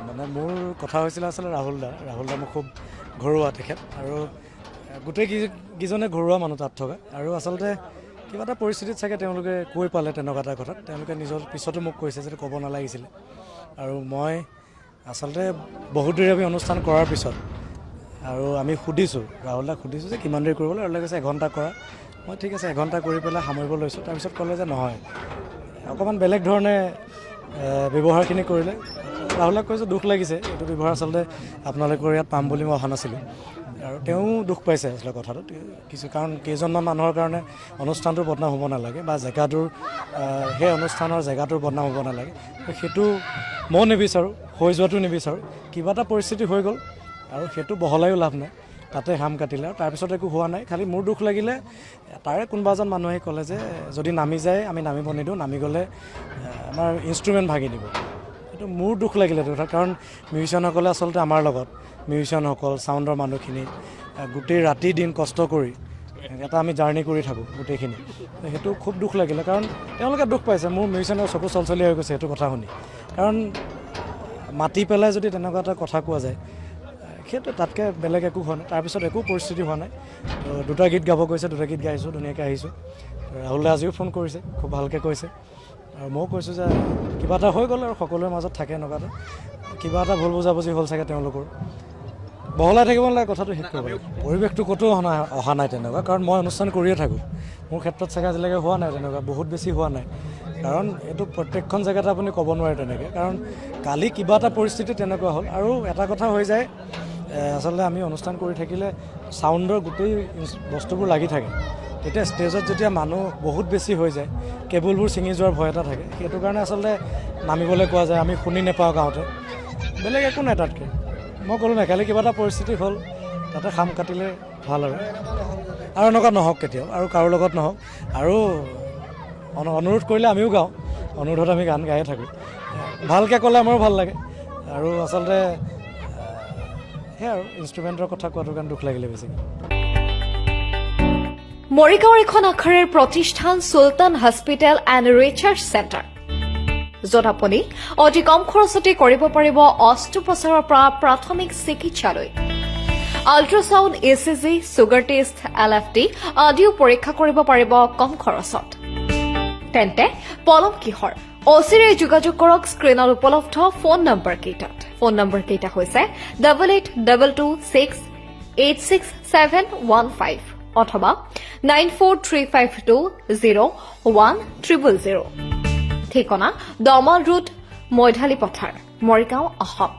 মানে মোৰ কথা হৈছিল আচলতে ৰাহুল দা মোক খুব ঘৰুৱা তেখেত আৰু গোটেই কেইজনে ঘৰুৱা মানুহ তাত থকা আৰু আচলতে কিবা এটা পৰিস্থিতিত চাগে তেওঁলোকে কৈ পালে তেনেকুৱা এটা কথাত তেওঁলোকে নিজৰ পিছতো মোক কৈছে যে ক'ব নালাগিছিলে আৰু মই আচলতে বহুত দেৰি আমি অনুষ্ঠান কৰাৰ পিছত আৰু আমি সুধিছোঁ ৰাহুল দাক সুধিছোঁ যে কিমান দেৰি কৰিবলৈ আৰু কৈছে এঘণ্টা কৰা মই ঠিক আছে এঘণ্টা কৰি পেলাই সামৰিব লৈছোঁ তাৰপিছত ক'লে যে নহয় অকণমান বেলেগ ধৰণে ব্যৱহাৰখিনি কৰিলে ৰাহুলক কৈছোঁ দুখ লাগিছে এইটো ব্যৱহাৰ আচলতে আপোনালোকৰ ইয়াত পাম বুলি মই অহা নাছিলোঁ আৰু তেওঁ দুখ পাইছে আচলতে কথাটো কিছু কাৰণ কেইজনমান মানুহৰ কাৰণে অনুষ্ঠানটোৰ বদনাম হ'ব নালাগে বা জেগাটোৰ সেই অনুষ্ঠানৰ জেগাটোৰ বদনাম হ'ব নালাগে সেইটো মই নিবিচাৰোঁ হৈ যোৱাটো নিবিচাৰোঁ কিবা এটা পৰিস্থিতি হৈ গ'ল আৰু সেইটো বহলায়ো লাভ নাই তাতে হাম কাটিলে আৰু তাৰপিছত একো হোৱা নাই খালি মোৰ দুখ লাগিলে তাৰে কোনোবা এজন মানুহে ক'লে যে যদি নামি যায় আমি নামিব নিদিওঁ নামি গ'লে আমাৰ ইনষ্ট্ৰুমেণ্ট ভাগি দিব এইটো মোৰ দুখ লাগিলে এইটো কথা কাৰণ মিউজিচিয়ানসকলে আচলতে আমাৰ লগত মিউজিচিয়ানসকল চাউণ্ডৰ মানুহখিনি গোটেই ৰাতি দিন কষ্ট কৰি এটা আমি জাৰ্ণি কৰি থাকোঁ গোটেইখিনি সেইটো খুব দুখ লাগিলে কাৰণ তেওঁলোকে দুখ পাইছে মোৰ মিউজিচিয়ানৰ চকু চলচলীয়া হৈ গৈছে সেইটো কথা শুনি কাৰণ মাতি পেলাই যদি তেনেকুৱা এটা কথা কোৱা যায় সেইটো তাতকৈ বেলেগ একো হোৱা নাই তাৰপিছত একো পৰিস্থিতি হোৱা নাই দুটা গীত গাব কৈছে দুটা গীত গাইছোঁ ধুনীয়াকৈ আহিছোঁ ৰাহুল দা আজিও ফোন কৰিছে খুব ভালকৈ কৈছে আৰু ময়ো কৈছোঁ যে কিবা এটা হৈ গ'ল আৰু সকলোৰে মাজত থাকে এনেকুৱা এটা কিবা এটা ভুল বুজাবুজি হ'ল চাগে তেওঁলোকৰ বহলাই থাকিব নালাগে কথাটো শেষ কৰিব পৰিৱেশটো ক'তো অহা নাই তেনেকুৱা কাৰণ মই অনুষ্ঠান কৰিয়ে থাকোঁ মোৰ ক্ষেত্ৰত চাগে আজিলৈকে হোৱা নাই তেনেকুৱা বহুত বেছি হোৱা নাই কাৰণ এইটো প্ৰত্যেকখন জেগাতে আপুনি ক'ব নোৱাৰে তেনেকৈ কাৰণ কালি কিবা এটা পৰিস্থিতি তেনেকুৱা হ'ল আৰু এটা কথা হৈ যায় আচলতে আমি অনুষ্ঠান কৰি থাকিলে চাউণ্ডৰ গোটেই বস্তুবোৰ লাগি থাকে তেতিয়া ষ্টেজত যেতিয়া মানুহ বহুত বেছি হৈ যায় কেবুলবোৰ ছিঙি যোৱাৰ ভয় এটা থাকে সেইটো কাৰণে আচলতে নামিবলৈ কোৱা যায় আমি শুনি নাপাওঁ গাঁৱতে বেলেগ একো নাই তাতকৈ মই ক'লোঁ নাই কালি কিবা এটা পৰিস্থিতি হ'ল তাতে খাম কাটিলে ভাল আৰু এনেকুৱা নহওক কেতিয়াও আৰু কাৰো লগত নহওক আৰু অনুৰোধ কৰিলে আমিও গাওঁ অনুৰোধত আমি গান গায়ে থাকোঁ ভালকৈ ক'লে আমাৰো ভাল লাগে আৰু আচলতে সেয়া আৰু ইনষ্ট্ৰুমেণ্টৰ কথা কোৱাটো কাৰণে দুখ লাগিলে বেছিকৈ মৰিগাঁৱৰ এখন আখাড়ীৰ প্ৰতিষ্ঠান চুলতান হস্পিটেল এণ্ড ৰিচাৰ্চ চেণ্টাৰ য'ত আপুনি অতি কম খৰচতে কৰিব পাৰিব অস্ত্ৰোপচাৰৰ পৰা প্ৰাথমিক চিকিৎসালৈ ultrasound ECG sugar test LFT আদিও পৰীক্ষা কৰিব পাৰিব কম খৰচত তেন্তে পলম কিহৰ অচিৰে যোগাযোগ কৰক স্ক্ৰীনত উপলব্ধ ফোন নম্বৰ কেইটাত ফোন নম্বৰ কেইটা হৈছে 8822686715 অথবা 9435201000 ঠিকনা দমল ৰোড মৈধালী পথাৰ মৰিগাঁও অসম